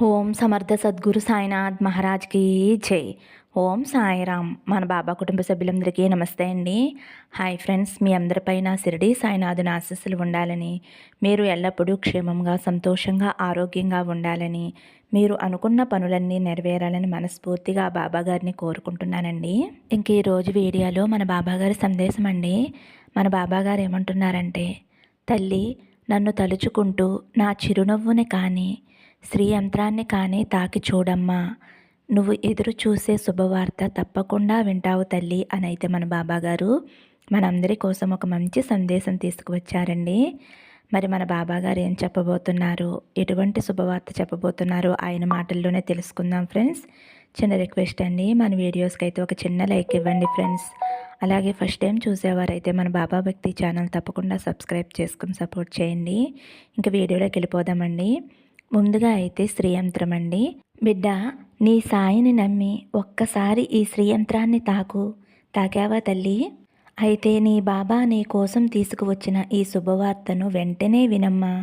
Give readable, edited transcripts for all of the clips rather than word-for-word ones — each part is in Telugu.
ఓం సమర్థ సద్గురు సాయినాథ్ మహారాజ్కి జై. ఓం సాయిరామ్. మన బాబా కుటుంబ సభ్యులందరికీ నమస్తే అండి. హాయ్ ఫ్రెండ్స్, మీ అందరిపైన షిరిడి సాయినాథుని ఆశీస్సులు ఉండాలని, మీరు ఎల్లప్పుడూ క్షేమంగా సంతోషంగా ఆరోగ్యంగా ఉండాలని, మీరు అనుకున్న పనులన్నీ నెరవేరాలని మనస్ఫూర్తిగా బాబాగారిని కోరుకుంటున్నానండి. ఇంక ఈరోజు వీడియోలో మన బాబాగారి సందేశం అండి. మన బాబాగారు ఏమంటున్నారంటే, తల్లి నన్ను తలుచుకుంటూ నా చిరునవ్వుని కానీ శ్రీ యంత్రాన్ని కానీ తాకి చూడమ్మా, నువ్వు ఎదురు చూసే శుభవార్త తప్పకుండా వింటావు తల్లి అని అయితే మన బాబాగారు మనందరి కోసం ఒక మంచి సందేశం తీసుకువచ్చారండి. మరి మన బాబాగారు ఏం చెప్పబోతున్నారు, ఎటువంటి శుభవార్త చెప్పబోతున్నారో ఆయన మాటల్లోనే తెలుసుకుందాం ఫ్రెండ్స్. చిన్న రిక్వెస్ట్ అండి, మన వీడియోస్కి అయితే ఒక చిన్న లైక్ ఇవ్వండి ఫ్రెండ్స్. అలాగే ఫస్ట్ టైం చూసేవారైతే మన బాబా భక్తి ఛానల్ తప్పకుండా సబ్స్క్రైబ్ చేసుకుని సపోర్ట్ చేయండి. ఇంకా వీడియోలోకి వెళ్ళిపోదామండి. ముందుగా అయితే శ్రీయంత్రం అండి. బిడ్డ, నీ సాయిని నమ్మి ఒక్కసారి ఈ శ్రీయంత్రాన్ని తాకావా తల్లి? అయితే నీ బాబా నీ కోసం తీసుకువచ్చిన ఈ శుభవార్తను వెంటనే వినమ్మా.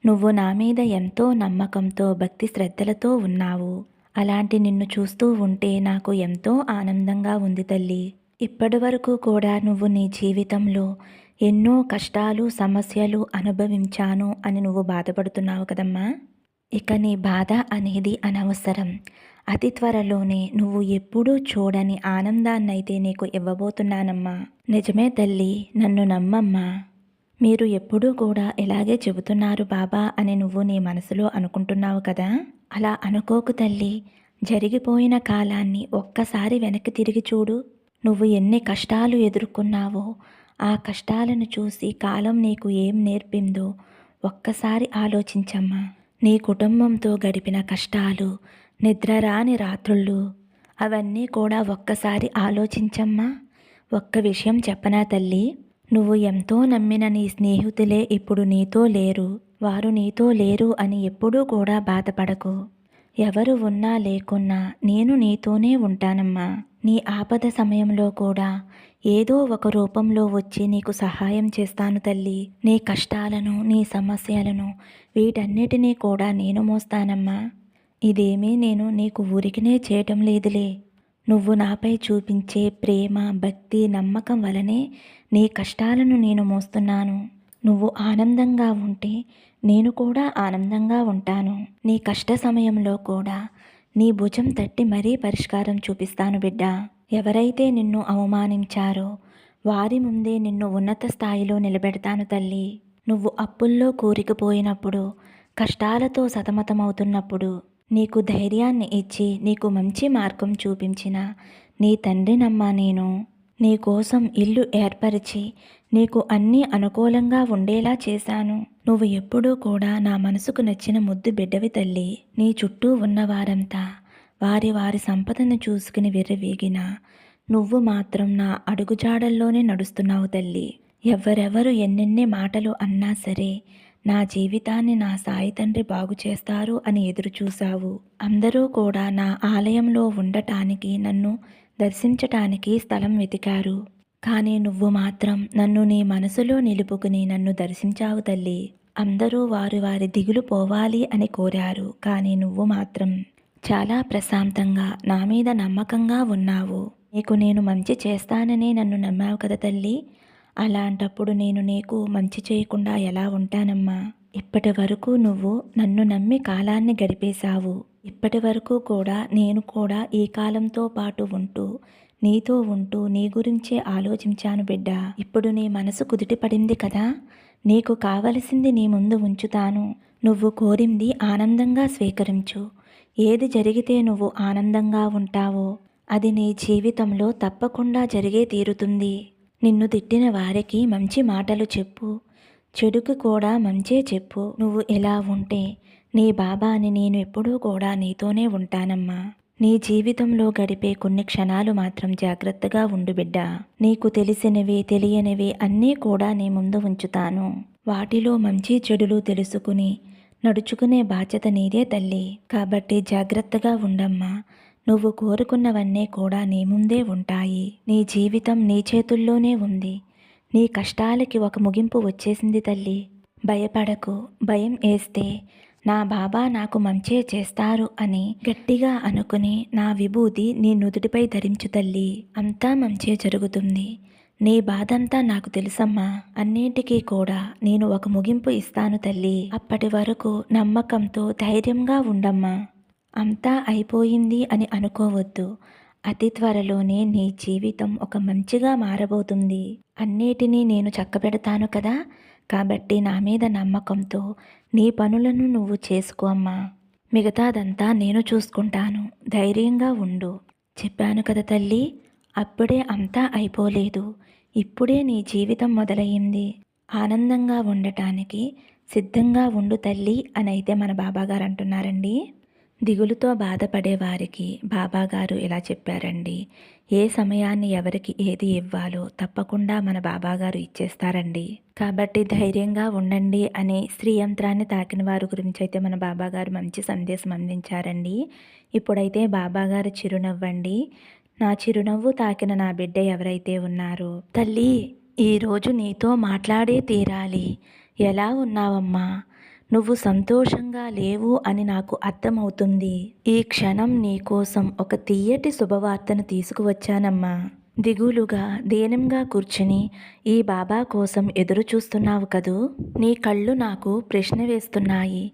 నువ్వు నా మీద ఎంతో నమ్మకంతో భక్తి శ్రద్ధలతో ఉన్నావు. అలాంటి నిన్ను చూస్తూ ఉంటే నాకు ఎంతో ఆనందంగా ఉంది తల్లి. ఇప్పటి వరకు కూడా నువ్వు నీ జీవితంలో ఎన్నో కష్టాలు సమస్యలు అనుభవించాను అని నువ్వు బాధపడుతున్నావు కదమ్మా. ఇక నీ బాధ అనేది అనవసరం. అతి త్వరలోనే నువ్వు ఎప్పుడూ చూడని ఆనందాన్నైతే నీకు ఇవ్వబోతున్నానమ్మా. నిజమే తల్లి, నన్ను నమ్మమ్మా. మీరు ఎప్పుడూ కూడా ఇలాగే చెబుతున్నారు బాబా అని నువ్వు నీ మనసులో అనుకుంటున్నావు కదా. అలా అనుకోకు తల్లి. జరిగిపోయిన కాలాన్ని ఒక్కసారి వెనక్కి తిరిగి చూడు. నువ్వు ఎన్ని కష్టాలు ఎదుర్కొన్నావో ఆ కష్టాలను చూసి కాలం నీకు ఏం నేర్పిందో ఒక్కసారి ఆలోచించమ్మా. నీ కుటుంబంతో గడిపిన కష్టాలు, నిద్రరాని రాత్రుళ్ళు, అవన్నీ కూడా ఒక్కసారి ఆలోచించమ్మా. ఒక్క విషయం చెప్పనా తల్లి, నువ్వు ఎంతో నమ్మిన నీ స్నేహితులే ఇప్పుడు నీతో లేరు, వారు నీతో లేరు అని ఎప్పుడూ కూడా బాధపడకు. ఎవరు ఉన్నా లేకున్నా నేను నీతోనే ఉంటానమ్మా. నీ ఆపద సమయంలో కూడా ఏదో ఒక రూపంలో వచ్చి నీకు సహాయం చేస్తాను తల్లి. నీ కష్టాలను, నీ సమస్యలను వీటన్నిటినీ కూడా నేను మోస్తానమ్మా. ఇదేమీ నేను నీకు ఊరికినే చేయటం లేదులే. నువ్వు నాపై చూపించే ప్రేమ, భక్తి, నమ్మకం వలనే నీ కష్టాలను నేను మోస్తున్నాను. నువ్వు ఆనందంగా ఉంటే నేను కూడా ఆనందంగా ఉంటాను. నీ కష్ట సమయంలో కూడా నీ భుజం తట్టి మరీ పరిష్కారం చూపిస్తాను బిడ్డ. ఎవరైతే నిన్ను అవమానించారో వారి ముందే నిన్ను ఉన్నత స్థాయిలో నిలబెడతాను తల్లి. నువ్వు అప్పుల్లో కూరుకుపోయినప్పుడు, కష్టాలతో సతమతమవుతున్నప్పుడు నీకు ధైర్యాన్ని ఇచ్చి నీకు మంచి మార్గం చూపించిన నీ తండ్రినమ్మా నేను. నీ కోసం ఇల్లు ఏర్పరిచి నీకు అన్నీ అనుకూలంగా ఉండేలా చేశాను. నువ్వు ఎప్పుడూ కూడా నా మనసుకు నచ్చిన ముద్దు బిడ్డవి తల్లి. నీ చుట్టూ ఉన్నవారంతా వారి వారి సంపదను చూసుకుని విర్రవీగినా నువ్వు మాత్రం నా అడుగుజాడల్లోనే నడుస్తున్నావు తల్లి. ఎవరెవరు ఎన్నెన్ని మాటలు అన్నా సరే నా జీవితాన్ని నా సాయి తండ్రి బాగు చేస్తారు అని ఎదురుచూశావు. అందరూ కూడా నా ఆలయంలో ఉండటానికి, నన్ను దర్శించటానికి స్థలం వెతికారు. కానీ నువ్వు మాత్రం నన్ను నీ మనసులో నిలుపుకుని నన్ను దర్శించావు తల్లి. అందరూ వారి వారి దిగులు పోవాలి అని కోరారు, కానీ నువ్వు మాత్రం చాలా ప్రశాంతంగా నా మీద నమ్మకంగా ఉన్నావు. నీకు నేను మంచి చేస్తానని నన్ను నమ్మావు కదా తల్లి. అలాంటప్పుడు నేను నీకు మంచి చేయకుండా ఎలా ఉంటానమ్మా. ఇప్పటి వరకు నువ్వు నన్ను నమ్మి కాలాన్ని గడిపేశావు. ఇప్పటి వరకు కూడా నేను కూడా ఈ కాలంతో పాటు ఉంటూ నీతో ఉంటూ నీ గురించే ఆలోచించాను బిడ్డ. ఇప్పుడు నీ మనసు కుదుటపడింది కదా. నీకు కావలసింది నీ ముందు ఉంచుతాను. నువ్వు కోరింది ఆనందంగా స్వీకరించు. ఏది జరిగితే నువ్వు ఆనందంగా ఉంటావో అది నీ జీవితంలో తప్పకుండా జరిగే తీరుతుంది. నిన్ను తిట్టిన వారికి మంచి మాటలు చెప్పు, చెడుకు కూడా మంచే చెప్పు. నువ్వు ఎలా ఉంటే నీ బాబాని నేను ఎప్పుడూ కూడా నీతోనే ఉంటానమ్మా. నీ జీవితంలో గడిపే కొన్ని క్షణాలు మాత్రం జాగ్రత్తగా ఉండు బిడ్డ. నీకు తెలిసినవి తెలియనివి అన్నీ కూడా నీ ముందు ఉంచుతాను. వాటిలో మంచి చెడులు తెలుసుకుని నడుచుకునే బాధ్యత నీదే తల్లి. కాబట్టి జాగ్రత్తగా ఉండమ్మా. నువ్వు కోరుకున్నవన్నీ కూడా నీ ముందే ఉంటాయి. నీ జీవితం నీ చేతుల్లోనే ఉంది. నీ కష్టాలకి ఒక ముగింపు వచ్చేసింది తల్లి. భయపడకు. భయం వేస్తే నా బాబా నాకు మంచే చేస్తారు అని గట్టిగా అనుకుని నా విభూది నీ నుదుటిపై ధరించు తల్లి. అంతా మంచే జరుగుతుంది. నీ బాధంతా నాకు తెలుసమ్మా. అన్నింటికీ కూడా నేను ఒక ముగింపు ఇస్తాను తల్లి. అప్పటి వరకు నమ్మకంతో ధైర్యంగా ఉండమ్మా. అంతా అయిపోయింది అని అనుకోవద్దు. అతి త్వరలోనే నీ జీవితం ఒక మంచిగా మారబోతుంది. అన్నిటినీ నేను చక్కబెడతాను కదా. కాబట్టి నా మీద నమ్మకంతో నీ పనులను నువ్వు చేసుకో అమ్మా. మిగతాదంతా నేను చూసుకుంటాను. ధైర్యంగా ఉండు. చెప్పాను కదా తల్లి. అప్పుడే అంతా అయిపోలేదు. ఇప్పుడే నీ జీవితం మొదలయ్యింది. ఆనందంగా ఉండటానికి సిద్ధంగా ఉండు తల్లి అని అయితే మన బాబాగారు అంటున్నారండి. దిగులుతో బాధపడే వారికి బాబాగారు ఇలా చెప్పారండి. ఏ సమయాన్ని ఎవరికి ఏది ఇవ్వాలో తప్పకుండా మన బాబాగారు ఇచ్చేస్తారండి. కాబట్టి ధైర్యంగా ఉండండి అని స్త్రీ యంత్రాన్ని తాకిన వారి గురించి అయితే మన బాబాగారు మంచి సందేశం అందించారండి. ఇప్పుడైతే బాబాగారు చిరునవ్వండి. నా చిరునవ్వు తాకిన నా బిడ్డ ఎవరైతే ఉన్నారో, తల్లి ఈరోజు నీతో మాట్లాడే తీరాలి. ఎలా ఉన్నావమ్మా? నువ్వు సంతోషంగా లేవు అని నాకు అర్థమవుతుంది. ఈ క్షణం నీకోసం ఒక తియ్యటి శుభవార్తను తీసుకువచ్చానమ్మా. దిగులుగా దీనంగా కూర్చుని ఈ బాబా కోసం ఎదురు చూస్తున్నావు కదూ. నీ కళ్ళు నాకు ప్రశ్న వేస్తున్నాయి.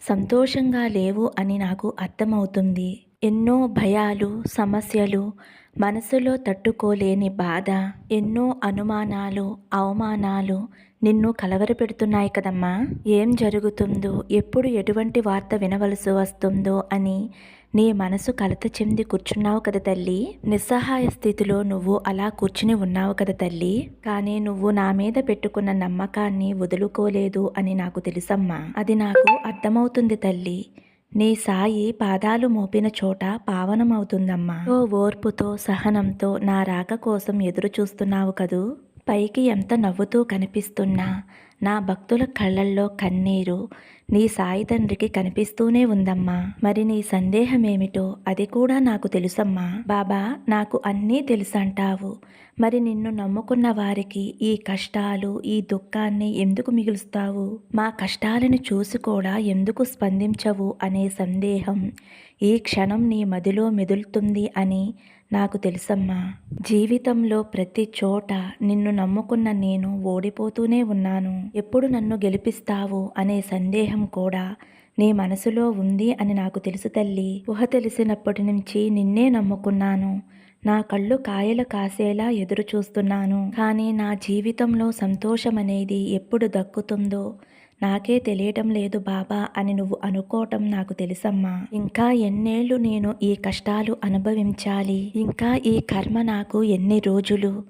సంతోషంగా లేవు అని నాకు అర్థమవుతుంది. ఎన్నో భయాలు, సమస్యలు, మనసులో తట్టుకోలేని బాధ, ఎన్నో అనుమానాలు, అవమానాలు నిన్ను కలవరపెడుతున్నాయి కదమ్మా. ఏం జరుగుతుందో, ఎప్పుడు ఎటువంటి వార్త వినవలసి వస్తుందో అని నీ మనసు కలత చెంది కూర్చున్నావు కదా తల్లి. నిస్సహాయ స్థితిలో నువ్వు అలా కూర్చుని ఉన్నావు కదా తల్లి. కానీ నువ్వు నా మీద పెట్టుకున్న నమ్మకాన్ని వదులుకోలేదు అని నాకు తెలుసమ్మా. అది నాకు అర్థమవుతుంది తల్లి. నీ సాయి పాదాలు మోపిన చోట పావనమవుతుందమ్మా. ఓ ఓర్పుతో సహనంతో నా రాక కోసం ఎదురు చూస్తున్నావు కదూ. పైకి ఎంత నవ్వుతూ కనిపిస్తున్నా నా భక్తుల కళ్ళల్లో కన్నీరు నీ సాయి తండ్రికి కనిపిస్తూనే ఉందమ్మా. మరి నీ సందేహమేమిటో అది కూడా నాకు తెలుసమ్మా. బాబా నాకు అన్నీ తెలుసంటావు. మరి నిన్ను నమ్ముకున్న వారికి ఈ కష్టాలు, ఈ దుఃఖాన్ని ఎందుకు మిగులుస్తావు? మా కష్టాలను చూసి కూడా ఎందుకు స్పందించవు అనే సందేహం ఈ క్షణం నీ మదిలో మెదులుతుంది అని నాకు తెలుసమ్మా. జీవితంలో ప్రతి చోట నిన్ను నమ్ముకున్న నేను ఓడిపోతూనే ఉన్నాను. ఎప్పుడు నన్ను గెలిపిస్తావు అనే సందేహం కూడా నీ మనసులో ఉంది అని నాకు తెలుసు తల్లి. ఊహ తెలిసినప్పటి నుంచి నిన్నే నమ్ముకున్నాను. నా కళ్ళు కాయలు కాసేలా ఎదురు చూస్తున్నాను. కానీ నా జీవితంలో సంతోషం అనేది ఎప్పుడు దక్కుతుందో నాకే తెలియటం లేదు బాబా అని నువ్వు అనుకోవటం నాకు తెలుసమ్మా. ఇంకా ఎన్నేళ్ళు నేను ఈ కష్టాలు అనుభవించాలి? ఇంకా ఈ కర్మ నాకు ఎన్ని రోజులు?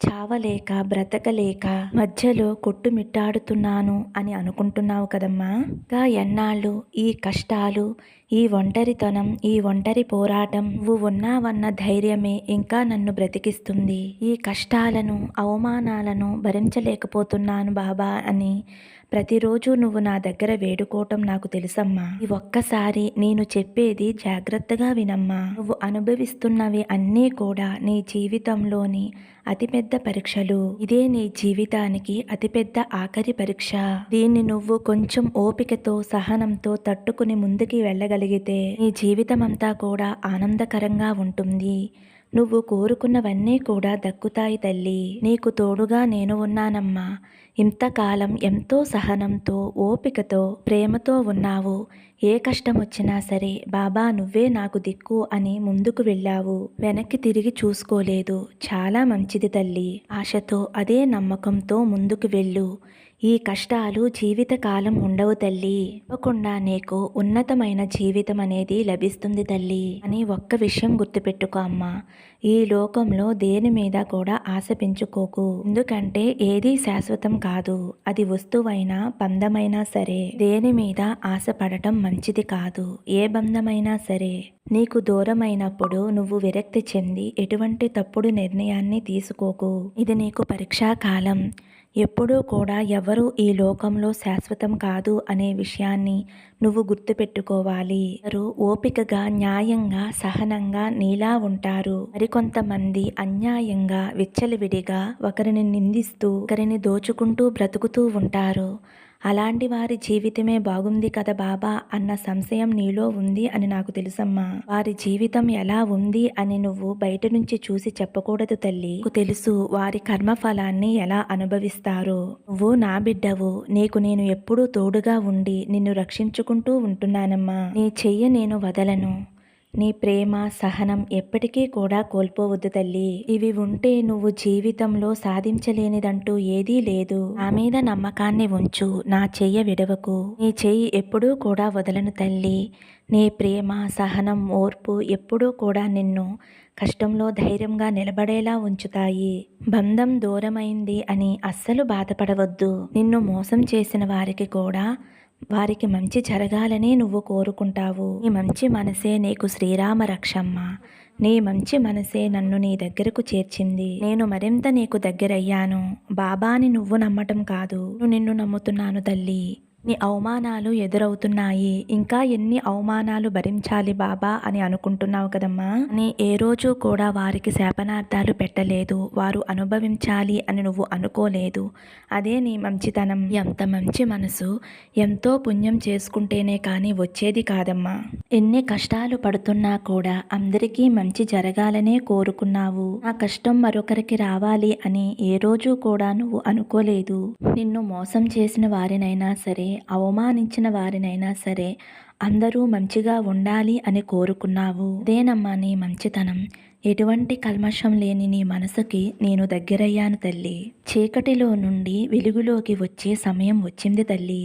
చావలేక బ్రతకలేక మధ్యలో కొట్టుమిట్టాడుతున్నాను అని అనుకుంటున్నావు కదమ్మా. ఇంకా ఎన్నాళ్ళు ఈ కష్టాలు, ఈ ఒంటరితనం, ఈ ఒంటరి పోరాటం? నువ్వు ఉన్నావన్న ధైర్యమే ఇంకా నన్ను బ్రతికిస్తుంది. ఈ కష్టాలను, అవమానాలను భరించలేకపోతున్నాను బాబా అని ప్రతిరోజు నువ్వు నా దగ్గర వేడుకోవటం నాకు తెలుసమ్మా. ఈ ఒక్కసారి నేను చెప్పేది జాగ్రత్తగా వినమ్మా. నువ్వు అనుభవిస్తున్నవి అన్నీ కూడా నీ జీవితంలోని అతిపెద్ద పరీక్షలు. ఇదే నీ జీవితానికి అతిపెద్ద ఆఖరి పరీక్ష. దీన్ని నువ్వు కొంచెం ఓపికతో, సహనంతో తట్టుకుని ముందుకి వెళ్ళగలిగితే నీ జీవితం అంతా కూడా ఆనందకరంగా ఉంటుంది. నువ్వు కోరుకున్నవన్నీ కూడా దక్కుతాయి తల్లి. నీకు తోడుగా నేను ఉన్నానమ్మా. ఇంతకాలం ఎంతో సహనంతో, ఓపికతో, ప్రేమతో ఉన్నావు. ఏ కష్టం వచ్చినా సరే బాబా నువ్వే నాకు దిక్కు అని ముందుకు వెళ్ళావు. వెనక్కి తిరిగి చూసుకోలేదు. చాలా మంచిది తల్లి. ఆశతో, అదే నమ్మకంతో ముందుకు వెళ్ళు. ఈ కష్టాలు జీవితకాలం ఉండవు తల్లి. తప్పకుండా నీకు ఉన్నతమైన జీవితం అనేది లభిస్తుంది తల్లి అని ఒక్క విషయం గుర్తుపెట్టుకో అమ్మా. ఈ లోకంలో దేని మీద కూడా ఆశ పెంచుకోకు. ఎందుకంటే ఏదీ శాశ్వతం కాదు. అది వస్తువైనా బంధమైనా సరే దేని మీద ఆశ పడటం మంచిది కాదు. ఏ బంధమైనా సరే నీకు దూరమైనప్పుడు నువ్వు విరక్తి చెంది ఎటువంటి తప్పుడు నిర్ణయాన్ని తీసుకోకు. ఇది నీకు పరీక్షాకాలం. ఎప్పుడూ కూడా ఎవరు ఈ లోకంలో శాశ్వతం కాదు అనే విషయాన్ని నువ్వు గుర్తుపెట్టుకోవాలి. వారు ఓపికగా, న్యాయంగా, సహనంగా నీలా ఉంటారు. మరికొంతమంది అన్యాయంగా, విచ్చలవిడిగా ఒకరిని నిందిస్తూ, ఒకరిని దోచుకుంటూ బ్రతుకుతూ ఉంటారు. అలాంటి వారి జీవితమే బాగుంది కదా బాబా అన్న సంశయం నీలో ఉంది అని నాకు తెలుసమ్మా. వారి జీవితం ఎలా ఉంది అని నువ్వు బయట నుంచి చూసి చెప్పకూడదు తల్లి. నీకు తెలుసు వారి కర్మఫలాన్ని ఎలా అనుభవిస్తారో. నువ్వు నా బిడ్డవు. నీకు నేను ఎప్పుడూ తోడుగా ఉండి నిన్ను రక్షించుకుంటూ ఉంటున్నానమ్మా. నీ చెయ్యి నేను వదలను. నీ ప్రేమ సహనం ఎప్పటికీ కూడా కోల్పోవద్దు తల్లి. ఇవి ఉంటే నువ్వు జీవితంలో సాధించలేనిదంటూ ఏదీ లేదు. నా మీద నమ్మకాన్ని ఉంచు. నా చెయ్య విడవకు. నీ చెయ్యి ఎప్పుడూ కూడా వదలను తల్లి. నీ ప్రేమ సహనం ఓర్పు ఎప్పుడూ కూడా నిన్ను కష్టంలో ధైర్యంగా నిలబడేలా ఉంచుతాయి. బంధం దూరమైంది అని అస్సలు బాధపడవద్దు. నిన్ను మోసం చేసిన వారికి కూడా వారికి మంచి జరగాలని నువ్వు కోరుకుంటావు. నీ మంచి మనసే నీకు శ్రీరామ రక్షమ్మ. నీ మంచి మనసే నన్ను నీ దగ్గరకు చేర్చింది. నేను మరింత నీకు దగ్గరయ్యాను. బాబాని నువ్వు నమ్మటం కాదు, నిన్ను నమ్ముతున్నాను తల్లి. నీ అవమానాలు ఎదురవుతున్నాయి. ఇంకా ఎన్ని అవమానాలు భరించాలి బాబా అని అనుకుంటున్నావు కదమ్మా. నీ ఏ రోజు కూడా వారికి శాపనార్థాలు పెట్టలేదు. వారు అనుభవించాలి అని నువ్వు అనుకోలేదు. అదే నీ మంచితనం. ఎంత మంచి మనసు. ఎంతో పుణ్యం చేసుకుంటేనే కానీ వచ్చేది కాదమ్మా. ఎన్ని కష్టాలు పడుతున్నా కూడా అందరికీ మంచి జరగాలనే కోరుకున్నావు. ఆ కష్టం మరొకరికి రావాలి అని ఏ రోజు కూడా నువ్వు అనుకోలేదు. నిన్ను మోసం చేసిన వారినైనా సరే, అవమానించిన వారినైనా సరే అందరూ మంచిగా ఉండాలి అని కోరుకున్నావు. అదేనమ్మా నీ మంచితనం. ఎటువంటి కల్మషం లేని నీ మనసుకి నేను దగ్గరయ్యాను తల్లి. చీకటిలో నుండి వెలుగులోకి వచ్చే సమయం వచ్చింది తల్లి.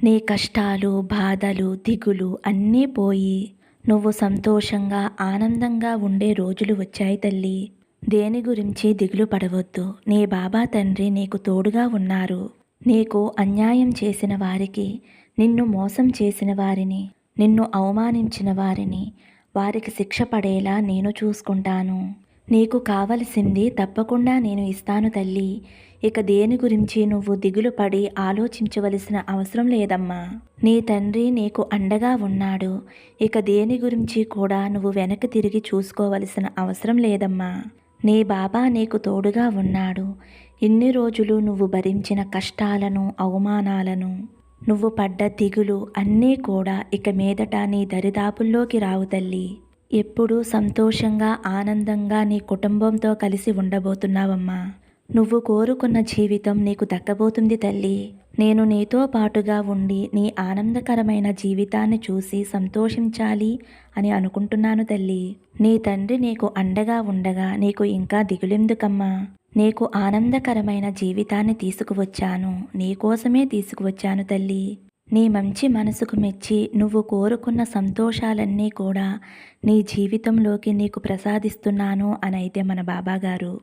నీ కష్టాలు బాధలు దిగులు అన్నీ పోయి నువ్వు సంతోషంగా ఆనందంగా ఉండే రోజులు వచ్చాయి తల్లి. దేని గురించి దిగులు పడవద్దు. నీ బాబా తండ్రి నీకు తోడుగా ఉన్నారు. నీకు అన్యాయం చేసిన వారికి, నిన్ను మోసం చేసిన వారిని, నిన్ను అవమానించిన వారిని వారికి శిక్ష పడేలా నేను చూసుకుంటాను. నీకు కావలసింది తప్పకుండా నేను ఇస్తాను తల్లి. ఇక దేని గురించి నువ్వు దిగులు పడి ఆలోచించవలసిన అవసరం లేదమ్మా. నీ తండ్రి నీకు అండగా ఉన్నాడు. ఇక దేని గురించి కూడా నువ్వు వెనక్కి తిరిగి చూసుకోవలసిన అవసరం లేదమ్మా. నీ బాబా నీకు తోడుగా ఉన్నాడు. ఇన్ని రోజులు నువ్వు భరించిన కష్టాలను అవమానాలను నువ్వు పడ్డ దిగులు అన్నీ కూడా ఇక మీదట నీ దరిదాపుల్లోకి రావు తల్లి. ఎప్పుడూ సంతోషంగా ఆనందంగా నీ కుటుంబంతో కలిసి ఉండబోతున్నావమ్మా. నువ్వు కోరుకున్న జీవితం నీకు దక్కబోతుంది తల్లి. నేను నీతో పాటుగా ఉండి నీ ఆనందకరమైన జీవితాన్ని చూసి సంతోషించాలి అని అనుకుంటున్నాను తల్లి. నీ తండ్రి నీకు అండగా ఉండగా నీకు ఇంకా దిగులెందుకమ్మా. నీకు ఆనందకరమైన జీవితాన్ని తీసుకువచ్చాను. నీకోసమే తీసుకువచ్చాను తల్లి. నీ మంచి మనసుకు మెచ్చి నువ్వు కోరుకున్న సంతోషాలన్నీ కూడా నీ జీవితంలోకి నీకు ప్రసాదిస్తున్నాను అని అయితే మన బాబాగారు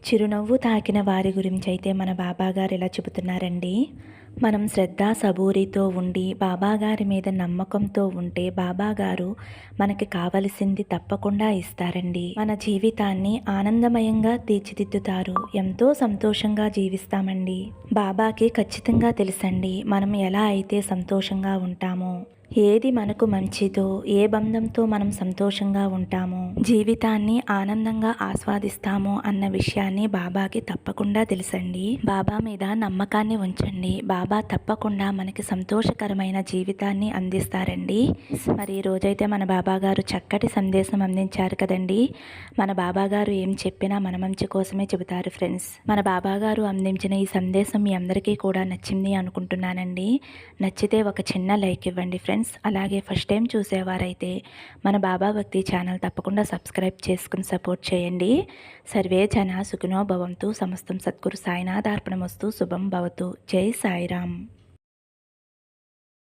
చిరునవ్వు తాకిన వారి గురించి అయితే మన బాబాగారు ఇలా చెబుతున్నారండి. మనం శ్రద్ధ సబూరితో ఉండి బాబాగారి మీద నమ్మకంతో ఉంటే బాబాగారు మనకి కావలసింది తప్పకుండా ఇస్తారండి. మన జీవితాన్ని ఆనందమయంగా తీర్చిదిద్దుతారు. ఎంతో సంతోషంగా జీవిస్తామండి. బాబాకి ఖచ్చితంగా తెలుసండి మనం ఎలా అయితే సంతోషంగా ఉంటామో, ఏది మనకు మంచిదో, ఏ బంధంతో మనం సంతోషంగా ఉంటామో, జీవితాన్ని ఆనందంగా ఆస్వాదిస్తామో అన్న విషయాన్ని బాబాకి తప్పకుండా తెలుసండి. బాబా మీద నమ్మకాన్ని ఉంచండి. బాబా తప్పకుండా మనకి సంతోషకరమైన జీవితాన్ని అందిస్తారండి. మరి ఈ రోజైతే మన బాబా గారు చక్కటి సందేశం అందించారు కదండి. మన బాబా గారు ఏం చెప్పినా మన మంచి కోసమే చెబుతారు ఫ్రెండ్స్. మన బాబా గారు అందించిన ఈ సందేశం మీ అందరికీ కూడా నచ్చింది అనుకుంటున్నానండి. నచ్చితే ఒక చిన్న లైక్ ఇవ్వండి ఫ్రెండ్స్. అలాగే ఫస్ట్ టైం చూసేవారైతే మన బాబా భక్తి ఛానల్ తప్పకుండా సబ్స్క్రైబ్ చేసుకుని సపోర్ట్ చేయండి. సర్వే జన సుఖినో భవంతు. సమస్తం సద్గురు సాయినాథార్పణమస్తు. శుభం భవతు. జై సాయిరామ్.